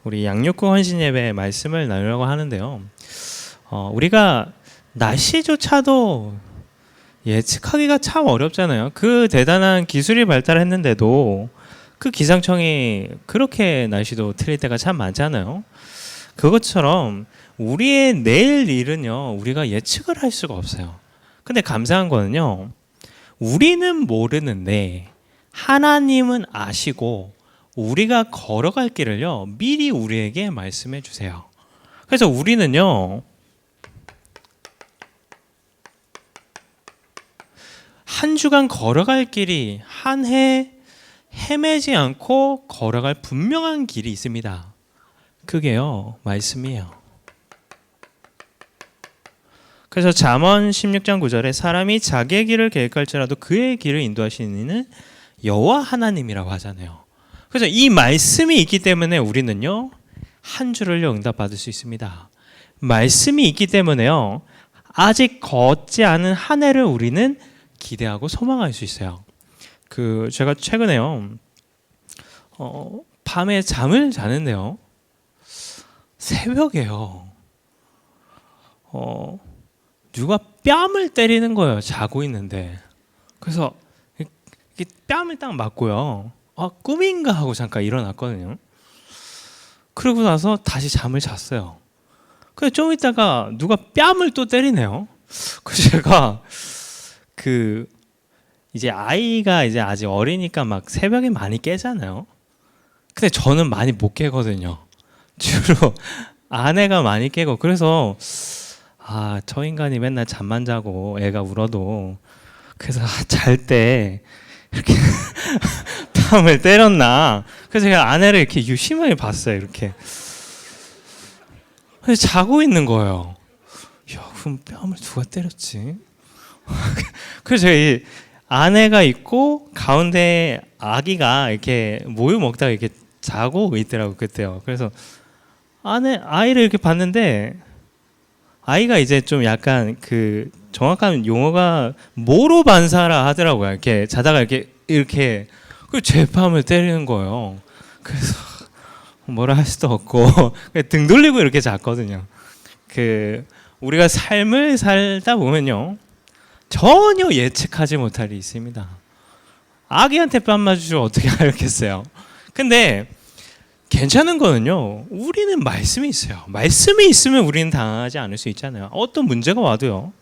우리 양육구 헌신 예배 말씀을 나누려고 하는데요. 우리가 날씨조차도 예측하기가 참 어렵잖아요. 그 대단한 기술이 발달했는데도 그 기상청이 그렇게 날씨도 틀릴 때가 참 많잖아요. 그것처럼 우리의 내일 일은요, 우리가 예측을 할 수가 없어요. 근데 감사한 거는요, 우리는 모르는데 하나님은 아시고 우리가 걸어갈 길을요, 미리 우리에게 말씀해 주세요. 그래서 우리는요, 한 주간 걸어갈 길이 한 해 헤매지 않고 걸어갈 분명한 길이 있습니다. 그게요, 말씀이에요. 그래서 잠언 16장 9절에 사람이 자기의 길을 계획할지라도 그의 길을 인도하시는 이는 여호와 하나님이라고 하잖아요. 그래서 이 말씀이 있기 때문에 우리는요, 한 주를요 응답받을 수 있습니다. 말씀이 있기 때문에요, 아직 걷지 않은 한 해를 우리는 기대하고 소망할 수 있어요. 제가 최근에요, 밤에 잠을 자는데요, 새벽에요, 누가 뺨을 때리는 거예요. 자고 있는데. 그래서 이렇게 뺨을 딱 맞고요, 꿈인가 하고 잠깐 일어났거든요. 그러고 나서 다시 잠을 잤어요. 근데 좀 있다가 누가 뺨을 또 때리네요. 그래서 제가 이제 아이가 이제 아직 어리니까 막 새벽에 많이 깨잖아요. 근데 저는 많이 못 깨거든요. 주로 아내가 많이 깨고. 그래서 저 인간이 맨날 잠만 자고 애가 울어도, 그래서 잘 때 이렇게 뺨을 때렸나. 그래서 제가 아내를 이렇게 유심하게 봤어요. 이렇게. 근데 자고 있는 거예요. 야, 그럼 뺨을 누가 때렸지? 그래서 제가 이 아내가 있고 가운데 아기가 이렇게 모유 먹다가 이렇게 자고 있더라고 그때요. 그래서 아이를 이렇게 봤는데 아이가 이제 좀 약간 정확한 용어가 모로 반사라 하더라고요. 이렇게 자다가 이렇게 제 뺨을 때리는 거예요. 그래서 뭐라 할 수도 없고 등 돌리고 이렇게 잤거든요. 우리가 삶을 살다 보면요, 전혀 예측하지 못할 일이 있습니다. 아기한테 뺨 맞으시면 어떻게 하겠어요? 근데 괜찮은 거는요, 우리는 말씀이 있어요. 말씀이 있으면 우리는 당하지 않을 수 있잖아요. 어떤 문제가 와도요,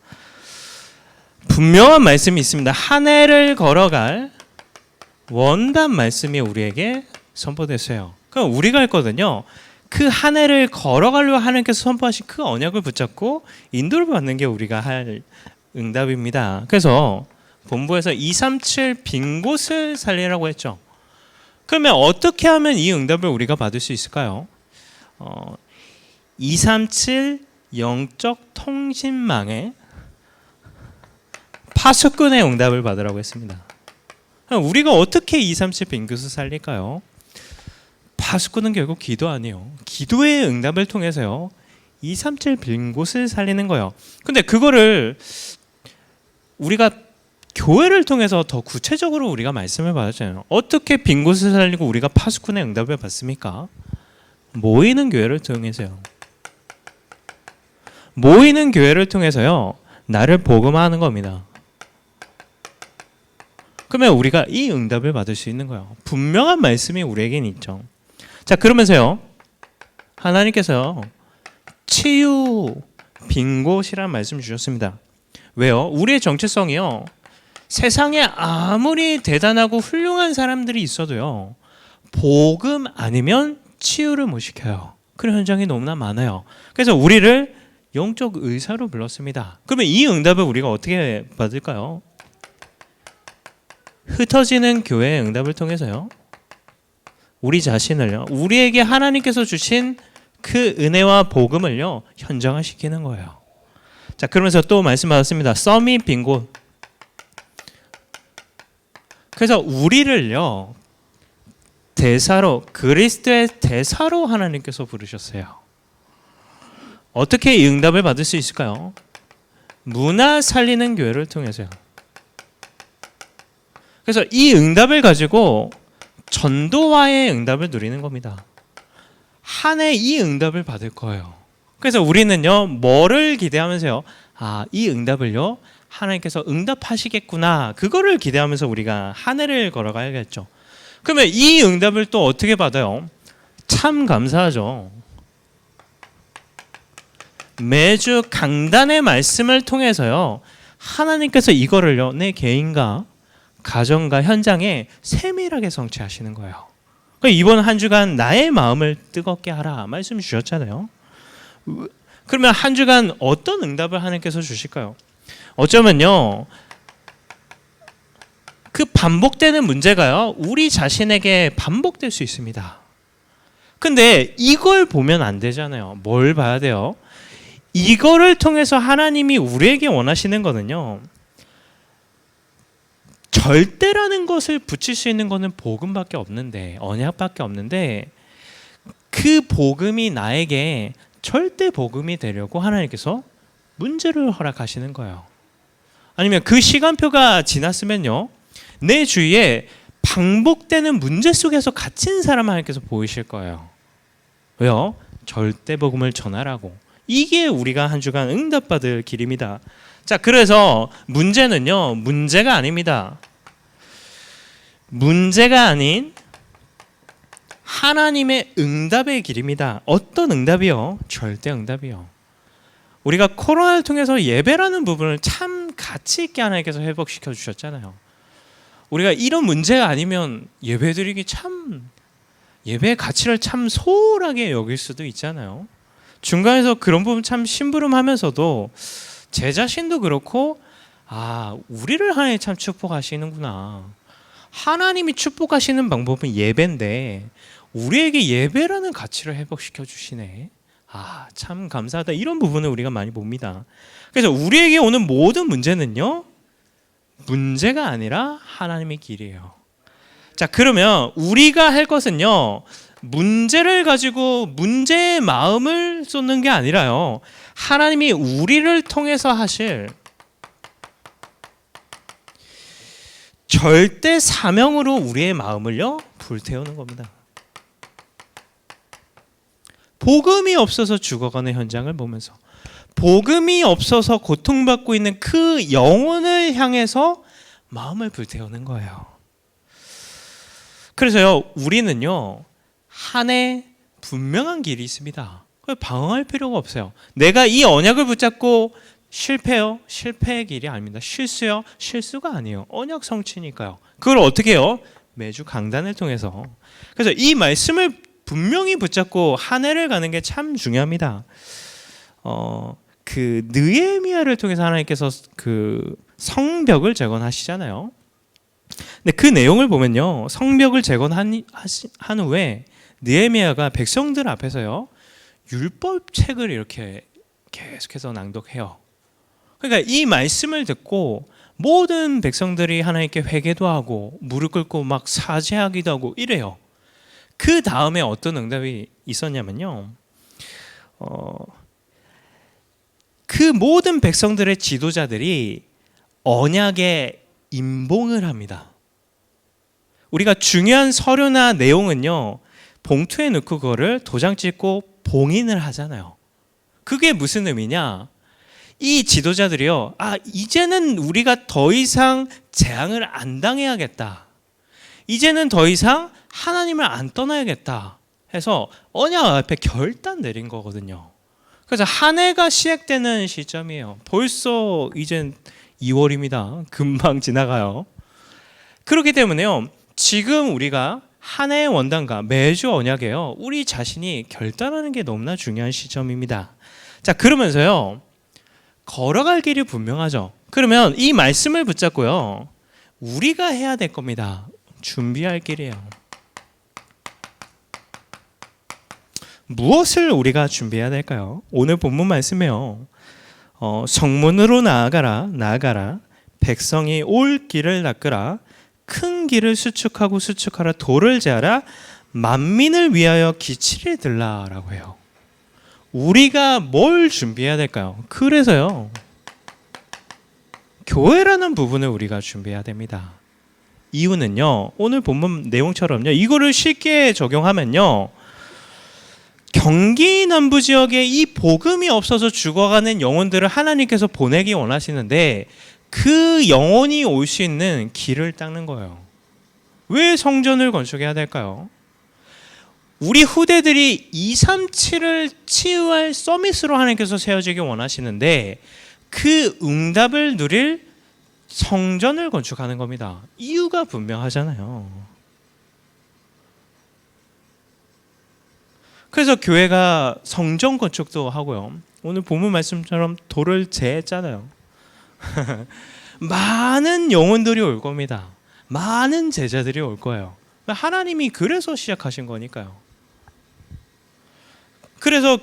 분명한 말씀이 있습니다. 한 해를 걸어갈 원단 말씀이 우리에게 선포됐어요. 그럼 우리가 했거든요, 그 한 해를 걸어가려고 하나님께서 선포하신 그 언약을 붙잡고 인도를 받는 게 우리가 할 응답입니다. 그래서 본부에서 237 빈 곳을 살리라고 했죠. 그러면 어떻게 하면 이 응답을 우리가 받을 수 있을까요? 237 영적 통신망의 파수꾼의 응답을 받으라고 했습니다. 우리가 어떻게 237 빈 곳을 살릴까요? 파수꾼은 결국 기도 아니에요. 기도의 응답을 통해서요, 237 빈 곳을 살리는 거예요. 근데 그거를 우리가 교회를 통해서 더 구체적으로 우리가 말씀을 받았잖아요. 어떻게 빈 곳을 살리고 우리가 파수꾼의 응답을 받습니까? 모이는 교회를 통해서요. 모이는 교회를 통해서요, 나를 복음화하는 겁니다. 그러면 우리가 이 응답을 받을 수 있는 거예요. 분명한 말씀이 우리에게는 있죠. 자, 그러면서요, 하나님께서요, 치유 빈 곳이라는 말씀 주셨습니다. 왜요? 우리의 정체성이요, 세상에 아무리 대단하고 훌륭한 사람들이 있어도요, 복음 아니면 치유를 못 시켜요. 그런 현장이 너무나 많아요. 그래서 우리를 영적 의사로 불렀습니다. 그러면 이 응답을 우리가 어떻게 받을까요? 흩어지는 교회의 응답을 통해서요, 우리 자신을요, 우리에게 하나님께서 주신 그 은혜와 복음을요, 현장화시키는 거예요. 자, 그러면서 또 말씀 받았습니다. 썸이 빈 곳. 그래서 우리를요, 대사로, 그리스도의 대사로 하나님께서 부르셨어요. 어떻게 이 응답을 받을 수 있을까요? 문화 살리는 교회를 통해서요. 그래서 이 응답을 가지고 전도와의 응답을 누리는 겁니다. 한 해 이 응답을 받을 거예요. 그래서 우리는요, 뭐를 기대하면서요? 이 응답을요, 하나님께서 응답하시겠구나. 그거를 기대하면서 우리가 한 해를 걸어가야겠죠. 그러면 이 응답을 또 어떻게 받아요? 참 감사하죠. 매주 강단의 말씀을 통해서요, 하나님께서 이거를요, 내 개인과 가정과 현장에 세밀하게 성취하시는 거예요. 이번 한 주간 나의 마음을 뜨겁게 하라 말씀 주셨잖아요. 그러면 한 주간 어떤 응답을 하나님께서 주실까요? 어쩌면요, 그 반복되는 문제가요, 우리 자신에게 반복될 수 있습니다. 근데 이걸 보면 안 되잖아요. 뭘 봐야 돼요? 이거를 통해서 하나님이 우리에게 원하시는 거는요, 절대라는 것을 붙일 수 있는 거는 복음밖에 없는데, 언약밖에 없는데, 그 복음이 나에게 절대 복음이 되려고 하나님께서 문제를 허락하시는 거예요. 아니면 그 시간표가 지났으면요, 내 주위에 반복되는 문제 속에서 갇힌 사람 하나님께서 보이실 거예요. 왜요? 절대 복음을 전하라고. 이게 우리가 한 주간 응답받을 길입니다. 자, 그래서 문제는요, 문제가 아닙니다. 문제가 아닌 하나님의 응답의 길입니다. 어떤 응답이요? 절대 응답이요. 우리가 코로나를 통해서 예배라는 부분을 참 가치 있게 하나님께서 회복시켜 주셨잖아요. 우리가 이런 문제가 아니면 예배드리기 참, 예배의 가치를 참 소홀하게 여길 수도 있잖아요. 중간에서 그런 부분 참 심부름하면서도 제 자신도 그렇고, 우리를 하나님 참 축복하시는구나. 하나님이 축복하시는 방법은 예배인데 우리에게 예배라는 가치를 회복시켜 주시네. 참 감사하다. 이런 부분을 우리가 많이 봅니다. 그래서 우리에게 오는 모든 문제는요, 문제가 아니라 하나님의 길이에요. 자, 그러면 우리가 할 것은요, 문제를 가지고 문제의 마음을 쏟는 게 아니라요, 하나님이 우리를 통해서 하실 절대 사명으로 우리의 마음을요, 불태우는 겁니다. 복음이 없어서 죽어가는 현장을 보면서, 복음이 없어서 고통받고 있는 그 영혼을 향해서 마음을 불태우는 거예요. 그래서요, 우리는요, 한 해 분명한 길이 있습니다. 방황할 필요가 없어요. 내가 이 언약을 붙잡고 실패요? 실패의 길이 아닙니다. 실수요? 실수가 아니에요. 언약 성취니까요. 그걸 어떻게 해요? 매주 강단을 통해서. 그래서 이 말씀을 분명히 붙잡고 한 해를 가는 게 참 중요합니다. 그 느헤미야를 통해서 하나님께서 그 성벽을 재건하시잖아요. 근데 그 내용을 보면요, 성벽을 재건한 후에 느헤미야가 백성들 앞에서요, 율법 책을 이렇게 계속해서 낭독해요. 그러니까 이 말씀을 듣고 모든 백성들이 하나님께 회개도 하고 무릎 꿇고 막 사죄하기도 하고 이래요. 그 다음에 어떤 응답이 있었냐면요, 그 모든 백성들의 지도자들이 언약에 임봉을 합니다. 우리가 중요한 서류나 내용은요, 봉투에 넣고 그거를 도장 찍고 봉인을 하잖아요. 그게 무슨 의미냐? 이 지도자들이요, 이제는 우리가 더 이상 재앙을 안 당해야겠다. 이제는 더 이상 하나님을 안 떠나야겠다 해서 언약 앞에 결단 내린 거거든요. 그래서 한 해가 시작되는 시점이에요. 벌써 이젠 2월입니다. 금방 지나가요. 그렇기 때문에요, 지금 우리가 한 해의 원단과 매주 언약에요, 우리 자신이 결단하는 게 너무나 중요한 시점입니다. 자, 그러면서요, 걸어갈 길이 분명하죠. 그러면 이 말씀을 붙잡고요, 우리가 해야 될 겁니다. 준비할 길이에요. 무엇을 우리가 준비해야 될까요? 오늘 본문 말씀이에요. 성문으로 나아가라. 백성이 올 길을 닦으라. 큰 길을 수축하라. 돌을 재하라. 만민을 위하여 기치를 들라라고 해요. 우리가 뭘 준비해야 될까요? 그래서요, 교회라는 부분을 우리가 준비해야 됩니다. 이유는요, 오늘 본문 내용처럼요, 이거를 쉽게 적용하면요, 경기 남부 지역에 이 복음이 없어서 죽어가는 영혼들을 하나님께서 보내기 원하시는데 그 영혼이 올 수 있는 길을 닦는 거예요. 왜 성전을 건축해야 될까요? 우리 후대들이 237을 치유할 서밋으로 하나님께서 세워지기 원하시는데 그 응답을 누릴 성전을 건축하는 겁니다. 이유가 분명하잖아요. 그래서 교회가 성전 건축도 하고요. 오늘 본문 말씀처럼 돌을 재했잖아요. 많은 영혼들이 올 겁니다. 많은 제자들이 올 거예요. 하나님이 그래서 시작하신 거니까요. 그래서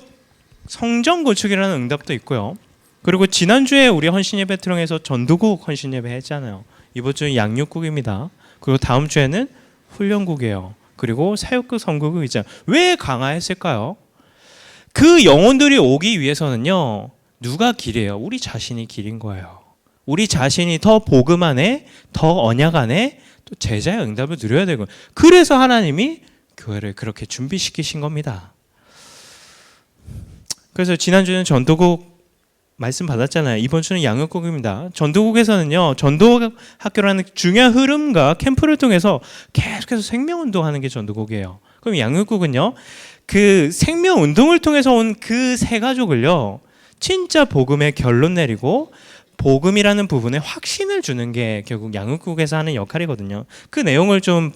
성전 건축이라는 응답도 있고요. 그리고 지난주에 우리 헌신예배 트렁에서 전도국 헌신예배 했잖아요. 이번 주는 양육국입니다. 그리고 다음 주에는 훈련국이에요. 그리고 사역국 선교국 있잖아요. 왜 강화했을까요? 그 영혼들이 오기 위해서는요. 누가 길이에요? 우리 자신이 길인 거예요. 우리 자신이 더 복음 안에, 더 언약 안에 또 제자의 응답을 누려야 되고, 그래서 하나님이 교회를 그렇게 준비시키신 겁니다. 그래서 지난주는 전도국 말씀 받았잖아요. 이번 주는 양육국입니다. 전도국에서는요, 전도국 학교라는 중요한 흐름과 캠프를 통해서 계속해서 생명운동하는 게 전도국이에요. 그럼 양육국은요, 그 생명운동을 통해서 온 그 세 가족을요, 진짜 복음의 결론 내리고 복음이라는 부분에 확신을 주는 게 결국 양육국에서 하는 역할이거든요. 그 내용을 좀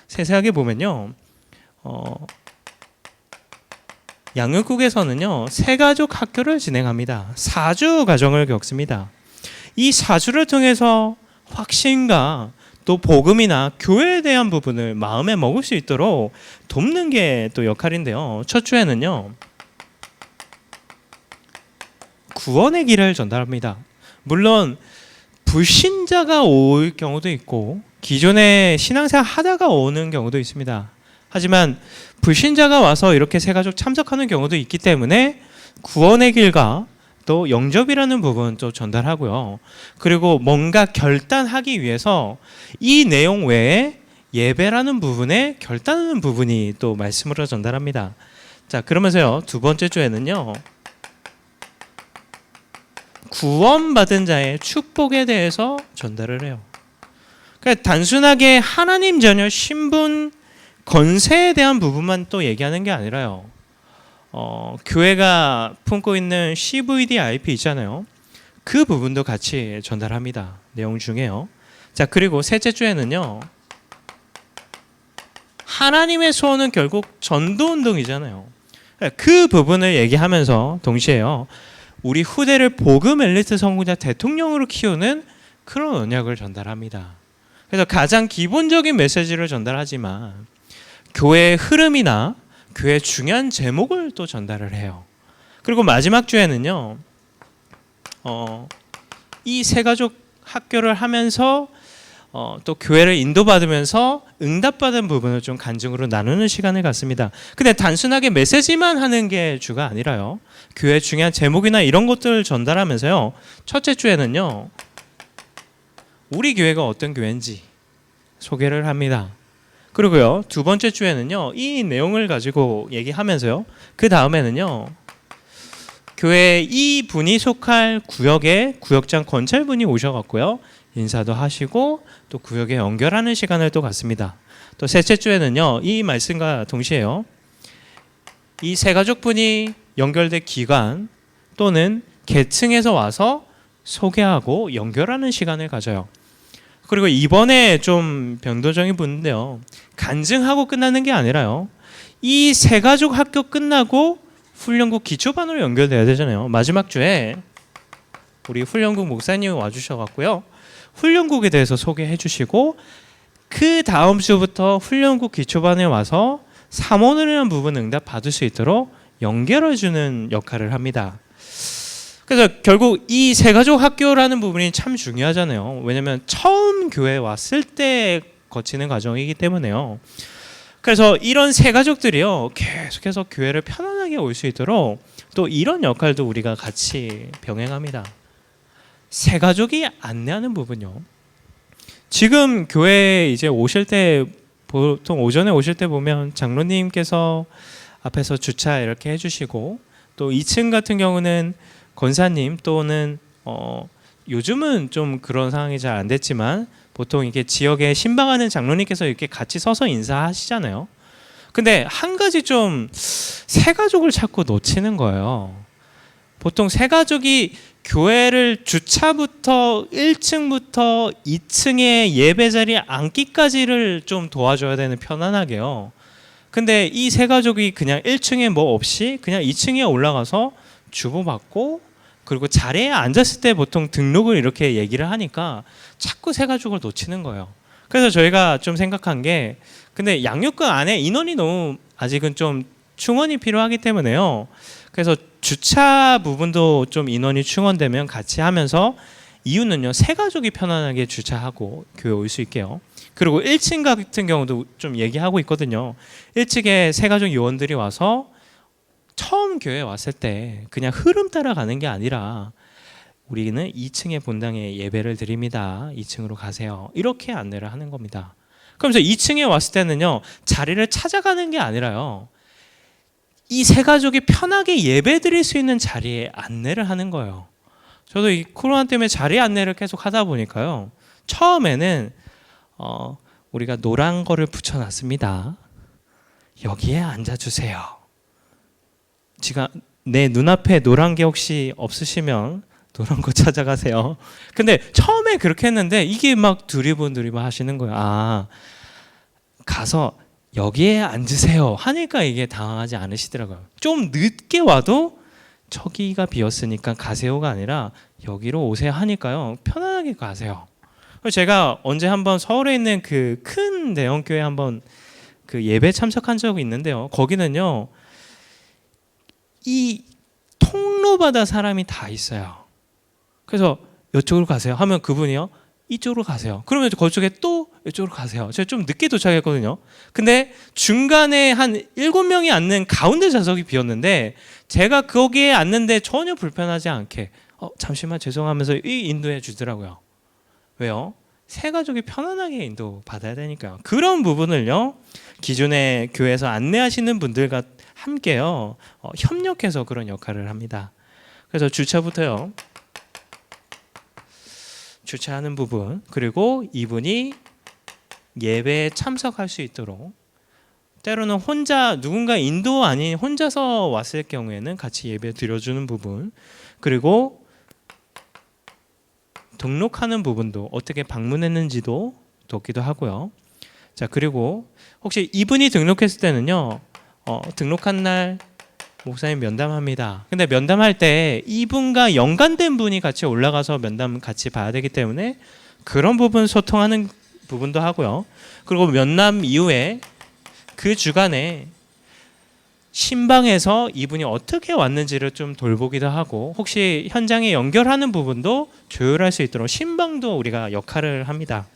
세세하게 보면요, 양육국에서는요, 세 가족 학교를 진행합니다. 4주 과정을 겪습니다. 이 4주를 통해서 확신과 또 복음이나 교회에 대한 부분을 마음에 먹을 수 있도록 돕는 게 또 역할인데요. 첫 주에는요, 구원의 길을 전달합니다. 물론 불신자가 올 경우도 있고 기존에 신앙생활 하다가 오는 경우도 있습니다. 하지만 불신자가 와서 이렇게 세 가족 참석하는 경우도 있기 때문에 구원의 길과 또 영접이라는 부분도 전달하고요. 그리고 뭔가 결단하기 위해서 이 내용 외에 예배라는 부분에 결단하는 부분이 또 말씀으로 전달합니다. 자, 그러면서요, 두 번째 주에는요, 구원받은 자의 축복에 대해서 전달을 해요. 그러니까 단순하게 하나님 자녀 신분 건세에 대한 부분만 또 얘기하는 게 아니라요, 교회가 품고 있는 CVDIP 있잖아요. 그 부분도 같이 전달합니다. 내용 중에요. 자, 그리고 셋째 주에는요, 하나님의 소원은 결국 전도운동이잖아요. 그 부분을 얘기하면서 동시에요, 우리 후대를 복음 엘리트 선구자 대통령으로 키우는 그런 언약을 전달합니다. 그래서 가장 기본적인 메시지를 전달하지만 교회의 흐름이나 교회의 중요한 제목을 또 전달을 해요. 그리고 마지막 주에는요, 이 세 가족 학교를 하면서 또 교회를 인도받으면서 응답받은 부분을 좀 간증으로 나누는 시간을 갖습니다. 근데 단순하게 메시지만 하는 게 주가 아니라요, 교회 중요한 제목이나 이런 것들을 전달하면서요, 첫째 주에는요, 우리 교회가 어떤 교회인지 소개를 합니다. 그리고요, 두 번째 주에는요, 이 내용을 가지고 얘기하면서요, 그 다음에는요, 교회 이 분이 속할 구역에 구역장 권찰분이 오셔갖고요, 인사도 하시고 또 구역에 연결하는 시간을 또 갖습니다. 또 셋째 주에는요, 이 말씀과 동시에요, 이 세 가족분이 연결된 기관 또는 계층에서 와서 소개하고 연결하는 시간을 가져요. 그리고 이번에 좀 변동적인 부분인데요, 간증하고 끝나는 게 아니라요, 이 세 가족 학교 끝나고 훈련국 기초반으로 연결돼야 되잖아요. 마지막 주에 우리 훈련국 목사님 와주셔갖고요, 훈련국에 대해서 소개해 주시고 그 다음 주부터 훈련국 기초반에 와서 사모론이라는 부분 응답 받을 수 있도록 연결해 주는 역할을 합니다. 그래서 결국 이 세 가족 학교라는 부분이 참 중요하잖아요. 왜냐하면 처음 교회에 왔을 때 거치는 과정이기 때문에요. 그래서 이런 세 가족들이요, 계속해서 교회를 편안하게 올 수 있도록 또 이런 역할도 우리가 같이 병행합니다. 세 가족이 안내하는 부분요, 지금 교회에 이제 오실 때 보통 오전에 오실 때 보면 장로님께서 앞에서 주차 이렇게 해주시고, 또 2층 같은 경우는 권사님 또는 요즘은 좀 그런 상황이 잘 안 됐지만 보통 이게 지역에 신방하는 장로님께서 이렇게 같이 서서 인사하시잖아요. 근데 한 가지 좀 새가족을 자꾸 놓치는 거예요. 보통 새가족이 교회를 주차부터 1층부터 2층에 예배 자리에 앉기까지를 좀 도와줘야 되는, 편안하게요. 근데 이 새가족이 그냥 1층에 뭐 없이 그냥 2층에 올라가서 주보받고, 그리고 자리에 앉았을 때 보통 등록을 이렇게 얘기를 하니까 자꾸 새가족을 놓치는 거예요. 그래서 저희가 좀 생각한 게, 근데 양육관 안에 인원이 너무 아직은 좀 충원이 필요하기 때문에요. 그래서 주차 부분도 좀 인원이 충원되면 같이 하면서, 이유는요, 새가족이 편안하게 주차하고 교회 올 수 있게요. 그리고 1층 같은 경우도 좀 얘기하고 있거든요. 1층에 새가족 요원들이 와서 처음 교회 왔을 때 그냥 흐름 따라가는 게 아니라, 우리는 2층의 본당에 예배를 드립니다, 2층으로 가세요, 이렇게 안내를 하는 겁니다. 그러면서 2층에 왔을 때는요, 자리를 찾아가는 게 아니라요, 이 새가족이 편하게 예배 드릴 수 있는 자리에 안내를 하는 거예요. 저도 이 코로나 때문에 자리 안내를 계속 하다 보니까요, 처음에는 우리가 노란 거를 붙여놨습니다, 여기에 앉아주세요. 지금 내 눈앞에 노란 게 혹시 없으시면 노란 거 찾아가세요. 근데 처음에 그렇게 했는데 이게 막 두리번 하시는 거예요. 아, 가서 여기에 앉으세요 하니까 이게 당황하지 않으시더라고요. 좀 늦게 와도 저기가 비었으니까 가세요가 아니라 여기로 오세요 하니까요, 편안하게 가세요. 제가 언제 한번 서울에 있는 그 큰 대형교회 한번 그 예배 참석한 적이 있는데요, 거기는요, 이 통로마다 사람이 다 있어요. 그래서 이쪽으로 가세요 하면 그분이요, 이쪽으로 가세요. 그러면 그쪽에 또 이쪽으로 가세요. 제가 좀 늦게 도착했거든요. 근데 중간에 한 7명이 앉는 가운데 좌석이 비었는데, 제가 거기에 앉는데 전혀 불편하지 않게 잠시만 죄송하면서 인도해 주더라고요. 왜요? 새가족이 편안하게 인도 받아야 되니까요. 그런 부분을요, 기존의 교회에서 안내하시는 분들과 함께요, 협력해서 그런 역할을 합니다. 그래서 주차부터요, 주차하는 부분, 그리고 이분이 예배에 참석할 수 있도록, 때로는 혼자 누군가 인도 아닌 혼자서 왔을 경우에는 같이 예배 드려주는 부분, 그리고 등록하는 부분도 어떻게 방문했는지도 돕기도 하고요. 자, 그리고 혹시 이분이 등록했을 때는요, 등록한 날 목사님 면담합니다. 근데 면담할 때 이분과 연관된 분이 같이 올라가서 면담 같이 봐야 되기 때문에 그런 부분 소통하는 부분도 하고요. 그리고 면담 이후에 그 주간에 신방에서 이분이 어떻게 왔는지를 좀 돌보기도 하고, 혹시 현장에 연결하는 부분도 조율할 수 있도록 신방도 우리가 역할을 합니다.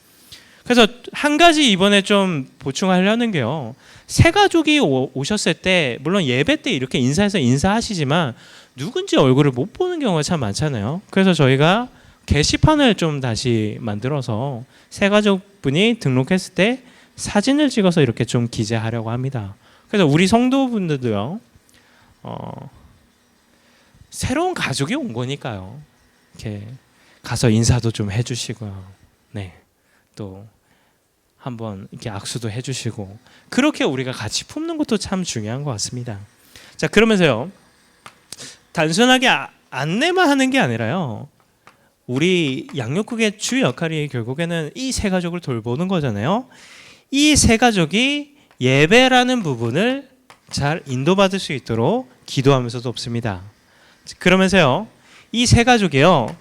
그래서 한 가지 이번에 좀 보충하려는 게요, 새가족이 오셨을 때 물론 예배 때 이렇게 인사해서 인사하시지만 누군지 얼굴을 못 보는 경우가 참 많잖아요. 그래서 저희가 게시판을 좀 다시 만들어서 새가족분이 등록했을 때 사진을 찍어서 이렇게 좀 기재하려고 합니다. 그래서 우리 성도분들도요, 새로운 가족이 온 거니까요, 이렇게 가서 인사도 좀 해주시고요, 네, 또 한번 이렇게 악수도 해주시고, 그렇게 우리가 같이 품는 것도 참 중요한 것 같습니다. 자, 그러면서요, 단순하게 안내만 하는 게 아니라요, 우리 양육국의 주 역할이 결국에는 이 새 가족을 돌보는 거잖아요. 이 새 가족이 예배라는 부분을 잘 인도받을 수 있도록 기도하면서 돕습니다. 그러면서요, 이 새 가족이요,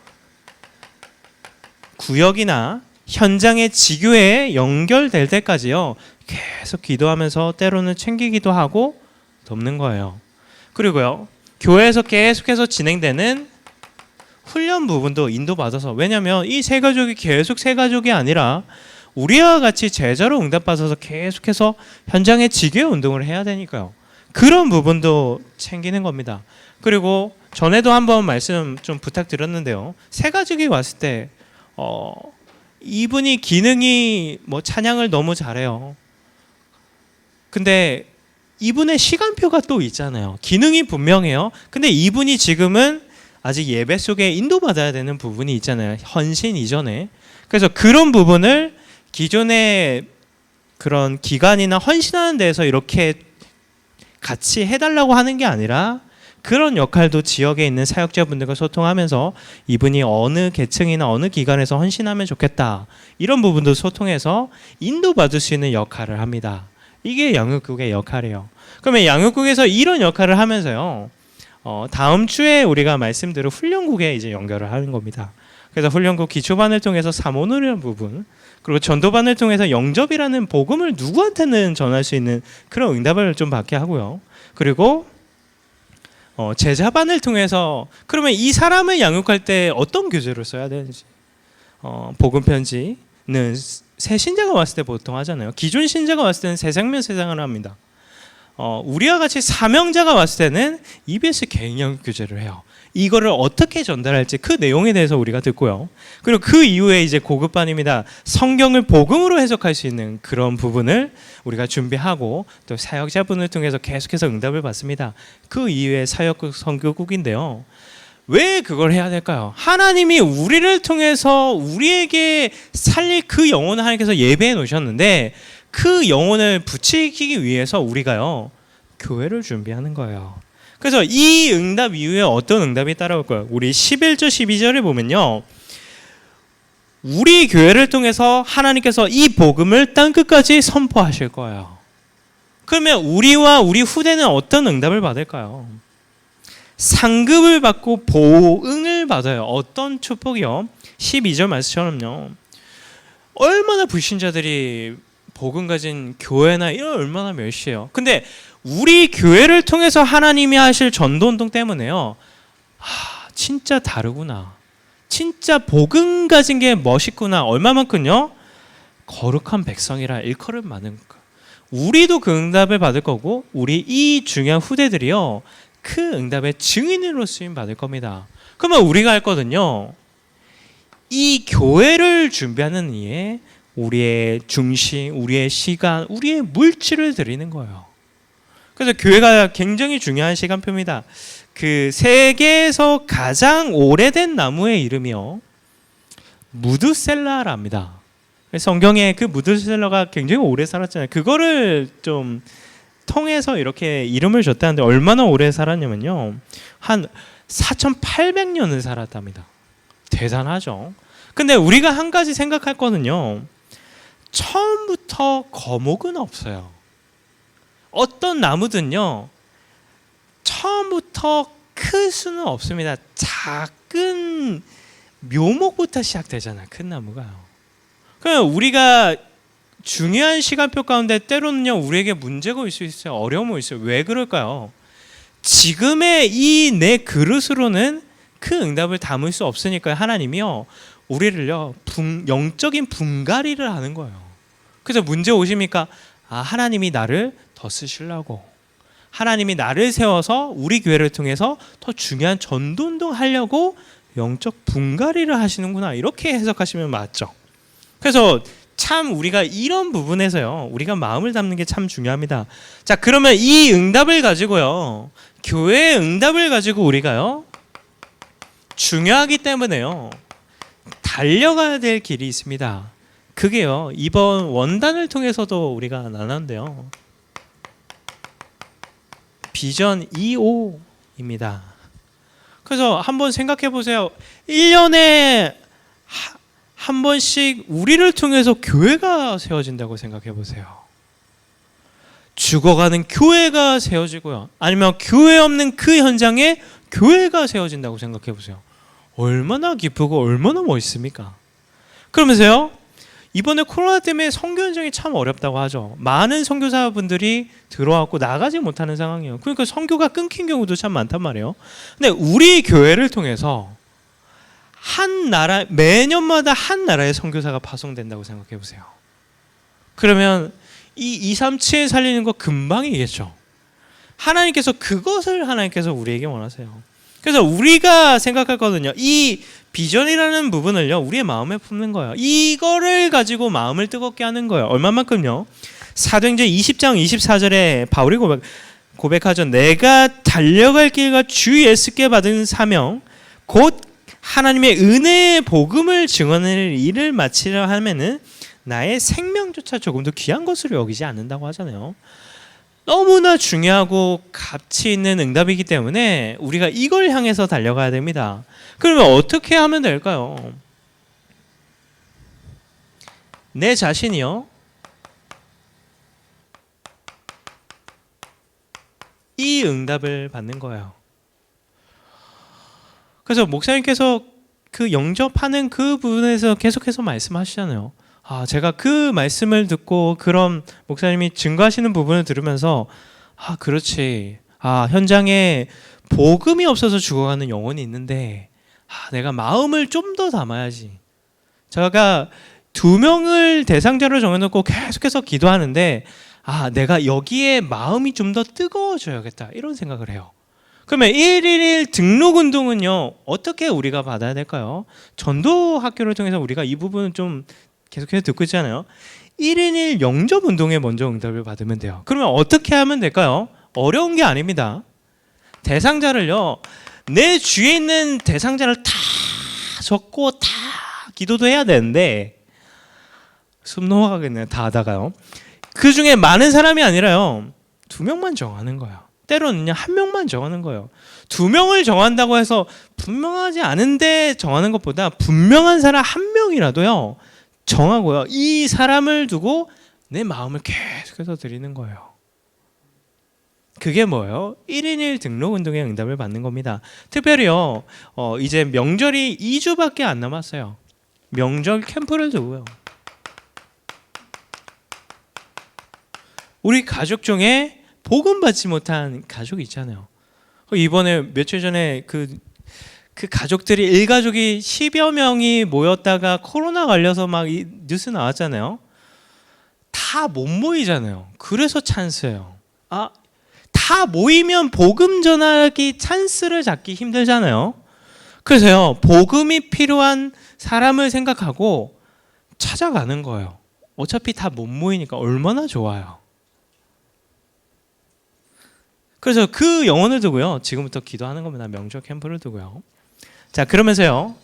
구역이나 현장의 지교회에 연결될 때까지요, 계속 기도하면서 때로는 챙기기도 하고 돕는 거예요. 그리고요, 교회에서 계속해서 진행되는 훈련 부분도 인도받아서, 왜냐하면 이 새 가족이 계속 새 가족이 아니라 우리와 같이 제자로 응답받아서 계속해서 현장의 지교회 운동을 해야 되니까요, 그런 부분도 챙기는 겁니다. 그리고 전에도 한번 말씀 좀 부탁드렸는데요, 새 가족이 왔을 때 이분이 기능이 뭐 찬양을 너무 잘해요. 근데 이분의 시간표가 또 있잖아요. 기능이 분명해요. 근데 이분이 지금은 아직 예배 속에 인도받아야 되는 부분이 있잖아요. 헌신 이전에. 그래서 그런 부분을 기존의 그런 기간이나 헌신하는 데서 이렇게 같이 해달라고 하는 게 아니라 그런 역할도 지역에 있는 사역자분들과 소통하면서 이분이 어느 계층이나 어느 기관에서 헌신하면 좋겠다, 이런 부분도 소통해서 인도받을 수 있는 역할을 합니다. 이게 양육국의 역할이에요. 그러면 양육국에서 이런 역할을 하면서요, 다음 주에 우리가 말씀드린 훈련국에 이제 연결을 하는 겁니다. 그래서 훈련국 기초반을 통해서 사모노라는 부분, 그리고 전도반을 통해서 영접이라는 복음을 누구한테는 전할 수 있는 그런 응답을 좀 받게 하고요. 그리고 제자반을 통해서 그러면 이 사람을 양육할 때 어떤 교재를 써야 되는지, 복음 편지는 새 신자가 왔을 때 보통 하잖아요. 기존 신자가 왔을 때는 새 생명 세상을 합니다. 우리와 같이 사명자가 왔을 때는 EBS 개인 양육 교재를 해요. 이거를 어떻게 전달할지 그 내용에 대해서 우리가 듣고요. 그리고 그 이후에 이제 고급반입니다. 성경을 복음으로 해석할 수 있는 그런 부분을 우리가 준비하고 또 사역자분을 통해서 계속해서 응답을 받습니다. 그 이후에 사역국 선교국인데요. 왜 그걸 해야 될까요? 하나님이 우리를 통해서 우리에게 살릴 그 영혼을 하나님께서 예배해 놓으셨는데 그 영혼을 부추기기 위해서 우리가요, 교회를 준비하는 거예요. 그래서 이 응답 이후에 어떤 응답이 따라올까요? 우리 11절 12절을 보면요, 우리 교회를 통해서 하나님께서 이 복음을 땅끝까지 선포하실 거예요. 그러면 우리와 우리 후대는 어떤 응답을 받을까요? 상급을 받고 보응을 받아요. 어떤 축복이요? 12절 말씀처럼요, 얼마나 불신자들이 복음 가진 교회나 이런 얼마나 멸시해요. 근데 우리 교회를 통해서 하나님이 하실 전도운동 때문에요, 진짜 다르구나, 진짜 복음 가진 게 멋있구나, 얼마만큼요? 거룩한 백성이라 일컬음 많은 거. 우리도 그 응답을 받을 거고 우리 이 중요한 후대들이요, 그 응답의 증인으로 쓰임 받을 겁니다. 그러면 우리가 할 거든요, 이 교회를 준비하는 이에 우리의 중심, 우리의 시간, 우리의 물질을 드리는 거예요. 그래서 교회가 굉장히 중요한 시간표입니다. 그 세계에서 가장 오래된 나무의 이름이요, 무드셀라랍니다. 성경에 그 무드셀라가 굉장히 오래 살았잖아요. 그거를 좀 통해서 이렇게 이름을 줬다는데 얼마나 오래 살았냐면요, 한 4,800년을 살았답니다. 대단하죠. 근데 우리가 한 가지 생각할 거는요, 처음부터 거목은 없어요. 어떤 나무든요, 처음부터 클 수는 없습니다. 작은 묘목부터 시작되잖아요, 큰 나무가요. 그럼 우리가 중요한 시간표 가운데 때로는요, 우리에게 문제가 올 수 있어요. 어려움이 올 수 있어요. 왜 그럴까요? 지금의 이 내 그릇으로는 그 응답을 담을 수 없으니까 하나님이요, 우리를요, 영적인 분갈이를 하는 거예요. 그래서 문제 오십니까? 하나님이 나를 더 쓰시려고, 하나님이 나를 세워서 우리 교회를 통해서 더 중요한 전도운동 하려고 영적 분갈이를 하시는구나, 이렇게 해석하시면 맞죠. 그래서 참 우리가 이런 부분에서요, 우리가 마음을 담는 게 참 중요합니다. 자, 그러면 이 응답을 가지고요, 교회의 응답을 가지고 우리가요, 중요하기 때문에요, 달려가야 될 길이 있습니다. 그게요, 이번 원단을 통해서도 우리가 나눴는데요, 비전 2.5입니다. 그래서 한번 생각해 보세요. 1년에 한 번씩 우리를 통해서 교회가 세워진다고 생각해 보세요. 죽어가는 교회가 세워지고요, 아니면 교회 없는 그 현장에 교회가 세워진다고 생각해 보세요. 얼마나 기쁘고 얼마나 멋있습니까? 그러면서요, 이번에 코로나 때문에 선교 현장이 참 어렵다고 하죠. 많은 선교사분들이 들어왔고 나가지 못하는 상황이에요. 그러니까 선교가 끊긴 경우도 참 많단 말이에요. 근데 우리 교회를 통해서 한 나라, 매년마다 한 나라의 선교사가 파송된다고 생각해 보세요. 그러면 이 237 살리는 거 금방이겠죠. 하나님께서 그것을 하나님께서 우리에게 원하세요. 그래서 우리가 생각할 거는요, 이 비전이라는 부분을요, 우리의 마음에 품는 거예요. 이거를 가지고 마음을 뜨겁게 하는 거예요. 얼마만큼요? 사도행전 20장 24절에 바울이 고백하죠. 내가 달려갈 길과 주 예수께 받은 사명 곧 하나님의 은혜의 복음을 증언하는 일을 마치려 하면은 나의 생명조차 조금도 귀한 것으로 여기지 않는다고 하잖아요. 너무나 중요하고 가치 있는 응답이기 때문에 우리가 이걸 향해서 달려가야 됩니다. 그러면 어떻게 하면 될까요? 내 자신이요, 이 응답을 받는 거예요. 그래서 목사님께서 그 영접하는 그 부분에서 계속해서 말씀하시잖아요. 제가 그 말씀을 듣고 그런 목사님이 증거하시는 부분을 들으면서 그렇지. 현장에 복음이 없어서 죽어가는 영혼이 있는데 내가 마음을 좀 더 담아야지. 제가 2명을 대상자로 정해놓고 계속해서 기도하는데 내가 여기에 마음이 좀 더 뜨거워져야겠다 이런 생각을 해요. 그러면 111 등록운동은요 어떻게 우리가 받아야 될까요? 전도 학교를 통해서 우리가 이 부분은 좀 계속해서 듣고 있잖아요. 111 영접운동에 먼저 응답을 받으면 돼요. 그러면 어떻게 하면 될까요? 어려운 게 아닙니다. 대상자를요, 내 주위에 있는 대상자를 다 적고 다 기도도 해야 되는데 숨 넘어가겠네요. 다 하다가요. 그 중에 많은 사람이 아니라요 2명만 정하는 거예요. 때로는 1명만 정하는 거예요. 2명을 정한다고 해서 분명하지 않은데 정하는 것보다 분명한 사람 1명이라도요 정하고요, 이 사람을 두고 내 마음을 계속해서 드리는 거예요. 그게 뭐예요? 1인1 등록운동의 응답을 받는 겁니다. 특별히요 이제 명절이 2주밖에 안 남았어요. 명절 캠프를 두고요, 우리 가족 중에 복음 받지 못한 가족이 있잖아요. 이번에 며칠 전에 그 가족들이 일가족이 10여 명이 모였다가 코로나 걸려서 막 뉴스 나왔잖아요. 다 못 모이잖아요. 그래서 찬스예요. 다 모이면 복음 전하기 찬스를 잡기 힘들잖아요. 그래서요 복음이 필요한 사람을 생각하고 찾아가는 거예요. 어차피 다 못 모이니까 얼마나 좋아요. 그래서 그 영혼을 두고요 지금부터 기도하는 겁니다. 명절 캠프를 두고요. 자, 그러면서요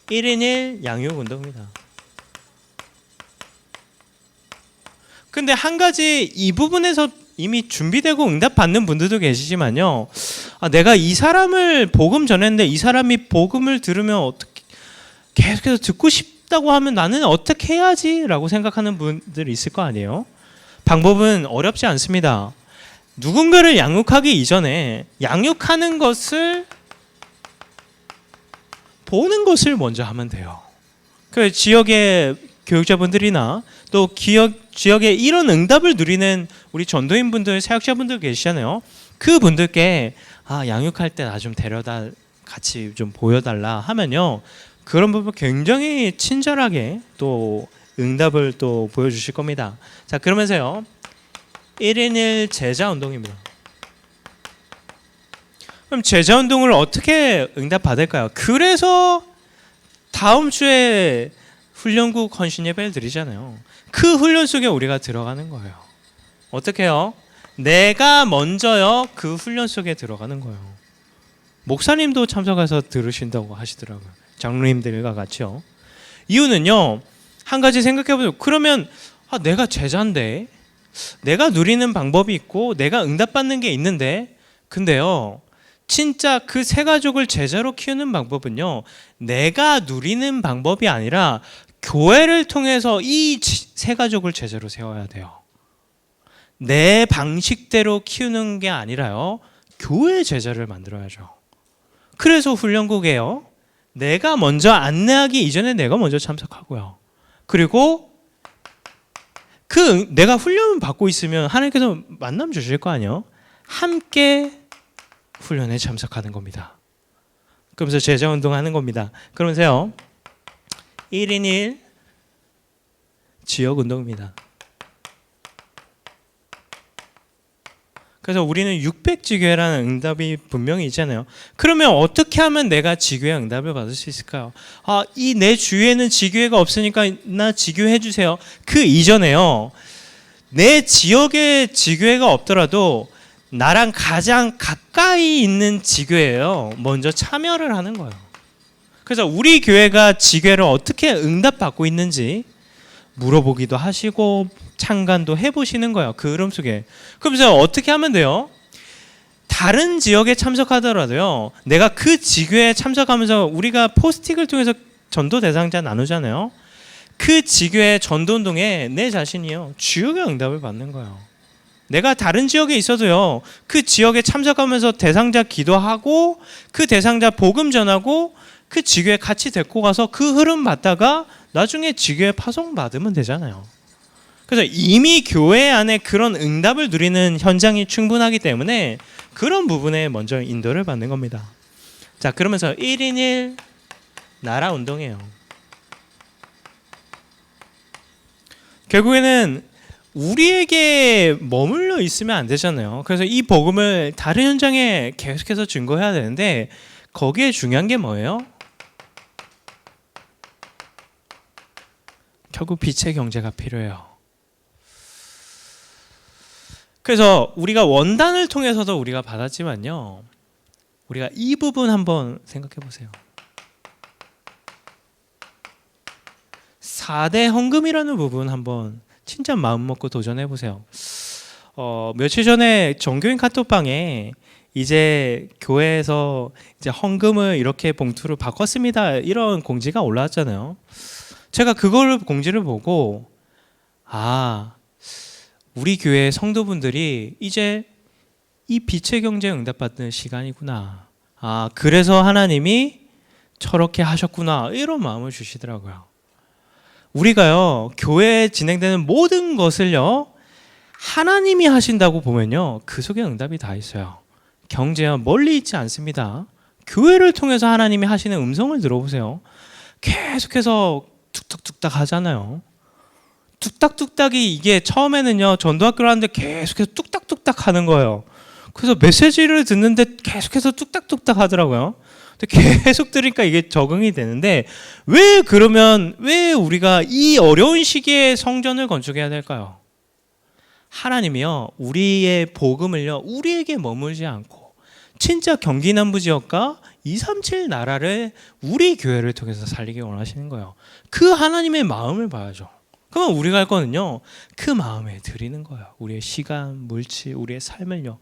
1인1 양육운동입니다. 근데 한 가지 이 부분에서 이미 준비되고 응답받는 분들도 계시지만요, 내가 이 사람을 복음 전했는데 이 사람이 복음을 들으면 어떻게 계속해서 듣고 싶다고 하면 나는 어떻게 해야지? 라고 생각하는 분들이 있을 거 아니에요. 방법은 어렵지 않습니다. 누군가를 양육하기 이전에 양육하는 것을 보는 것을 먼저 하면 돼요. 그 지역의 교육자분들이나 또 지역에 이런 응답을 누리는 우리 전도인분들, 사역자분들 계시잖아요. 그분들께 양육할 때 나 좀 데려다 같이 좀 보여달라 하면요, 그런 부분 굉장히 친절하게 또 응답을 또 보여주실 겁니다. 자, 그러면서요 1인1 제자운동입니다. 그럼 제자운동을 어떻게 응답받을까요? 그래서 다음 주에 훈련국 헌신 예배를 드리잖아요. 그 훈련 속에 우리가 들어가는 거예요. 어떻게 해요? 내가 먼저요 그 훈련 속에 들어가는 거예요. 목사님도 참석해서 들으신다고 하시더라고요. 장로님들과 같이요. 이유는요, 한 가지 생각해보세요. 그러면 내가 제자인데 내가 누리는 방법이 있고 내가 응답받는 게 있는데, 근데요 진짜 그 새 가족을 제자로 키우는 방법은요 내가 누리는 방법이 아니라 교회를 통해서 이 새 가족을 제자로 세워야 돼요. 내 방식대로 키우는 게 아니라요 교회 제자를 만들어야죠. 그래서 훈련국에요 내가 먼저 안내하기 이전에 내가 먼저 참석하고요, 그리고 내가 훈련을 받고 있으면 하나님께서 만남 주실 거 아니에요. 함께 훈련에 참석하는 겁니다. 그러면서 제자운동 하는 겁니다. 그러면서요 1인1 지역운동입니다. 그래서 우리는 600지교회라는 응답이 분명히 있잖아요. 그러면 어떻게 하면 내가 지교회 응답을 받을 수 있을까요? 이 내 주위에는 지교회가 없으니까 나 지교회 해주세요. 그 이전에요 내 지역에 지교회가 없더라도 나랑 가장 가까이 있는 지교회예요. 먼저 참여를 하는 거예요. 그래서 우리 교회가 지교회를 어떻게 응답받고 있는지 물어보기도 하시고 참관도 해보시는 거예요. 그 흐름 속에. 그러면서 어떻게 하면 돼요? 다른 지역에 참석하더라도요, 내가 그 지교회에 참석하면서 우리가 포스틱을 통해서 전도 대상자 나누잖아요. 그 지교회 전도운동에 내 자신이요 주역의 응답을 받는 거예요. 내가 다른 지역에 있어도요, 그 지역에 참석하면서 대상자 기도하고 그 대상자 복음 전하고 그 지교회 같이 데리고 가서 그 흐름 받다가 나중에 지교회 파송 받으면 되잖아요. 그래서 이미 교회 안에 그런 응답을 누리는 현장이 충분하기 때문에 그런 부분에 먼저 인도를 받는 겁니다. 자, 그러면서 1인 1 나라 운동이에요. 결국에는 우리에게 머물러 있으면 안 되잖아요. 그래서 이 복음을 다른 현장에 계속해서 증거해야 되는데 거기에 중요한 게 뭐예요? 결국 빛의 경제가 필요해요. 그래서 우리가 원단을 통해서도 우리가 받았지만요, 우리가 이 부분 한번 생각해 보세요. 4대 헌금이라는 부분 한번 진짜 마음 먹고 도전해 보세요. 며칠 전에 정교인 카톡방에 이제 교회에서 이제 헌금을 이렇게 봉투로 바꿨습니다, 이런 공지가 올라왔잖아요. 제가 그걸 공지를 보고 우리 교회 성도분들이 이제 이 빛의 경제 응답받는 시간이구나. 그래서 하나님이 저렇게 하셨구나, 이런 마음을 주시더라고요. 우리가요, 교회에 진행되는 모든 것을요, 하나님이 하신다고 보면요, 그 속에 응답이 다 있어요. 경제와 멀리 있지 않습니다. 교회를 통해서 하나님이 하시는 음성을 들어보세요. 계속해서 뚝딱뚝딱 하잖아요. 뚝딱뚝딱이 이게 처음에는요, 전도학교를 하는데 계속해서 뚝딱뚝딱 하는 거예요. 그래서 메시지를 듣는데 계속해서 뚝딱뚝딱 하더라고요. 계속 들으니까 이게 적응이 되는데 왜 우리가 이 어려운 시기에 성전을 건축해야 될까요? 하나님이요, 우리의 복음을요, 우리에게 머물지 않고 진짜 경기 남부 지역과 237 나라를 우리 교회를 통해서 살리기 원하시는 거예요. 그 하나님의 마음을 봐야죠. 그러면 우리가 할 거는요, 그 마음에 드리는 거예요. 우리의 시간, 물질, 우리의 삶을요.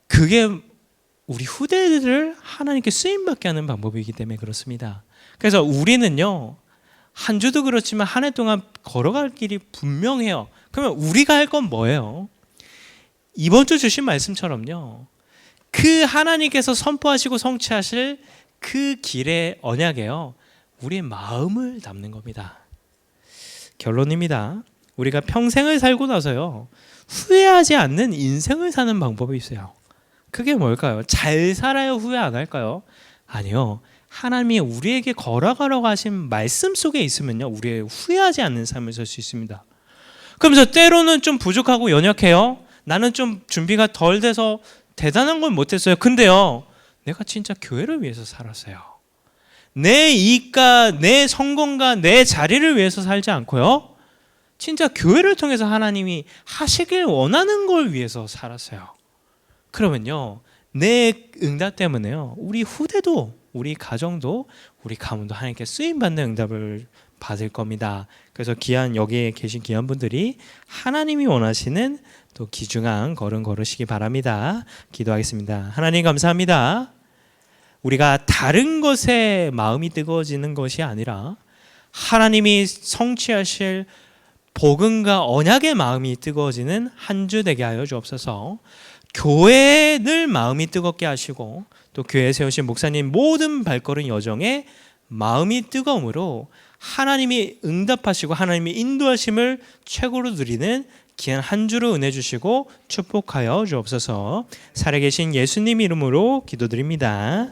그게 우리 후대들을 하나님께 쓰임받게 하는 방법이기 때문에 그렇습니다. 그래서 우리는요, 한 주도 그렇지만 한 해 동안 걸어갈 길이 분명해요. 그러면 우리가 할 건 뭐예요? 이번 주 주신 말씀처럼요, 그 하나님께서 선포하시고 성취하실 그 길의 언약에요, 우리의 마음을 담는 겁니다. 결론입니다. 우리가 평생을 살고 나서요, 후회하지 않는 인생을 사는 방법이 있어요. 그게 뭘까요? 잘 살아야 후회 안 할까요? 아니요. 하나님이 우리에게 걸어가라고 하신 말씀 속에 있으면요, 우리의 후회하지 않는 삶을 살 수 있습니다. 그러면서 때로는 좀 부족하고 연약해요. 나는 좀 준비가 덜 돼서 대단한 걸 못했어요. 근데요, 내가 진짜 교회를 위해서 살았어요. 내 이익과 내 성공과 내 자리를 위해서 살지 않고요, 진짜 교회를 통해서 하나님이 하시길 원하는 걸 위해서 살았어요. 그러면요, 내 응답 때문에요, 우리 후대도, 우리 가정도, 우리 가문도 하나님께 쓰임받는 응답을 받을 겁니다. 그래서 여기에 계신 귀한 분들이 하나님이 원하시는 또 귀중한 걸음 걸으시기 바랍니다. 기도하겠습니다. 하나님 감사합니다. 우리가 다른 것에 마음이 뜨거워지는 것이 아니라 하나님이 성취하실 복음과 언약의 마음이 뜨거워지는 한 주 되게 하여 주옵소서. 교회에 늘 마음이 뜨겁게 하시고 또 교회에 세우신 목사님 모든 발걸음 여정에 마음이 뜨거움으로 하나님이 응답하시고 하나님이 인도하심을 최고로 누리는 귀한 한 주로 은혜 주시고 축복하여 주옵소서. 살아계신 예수님 이름으로 기도드립니다.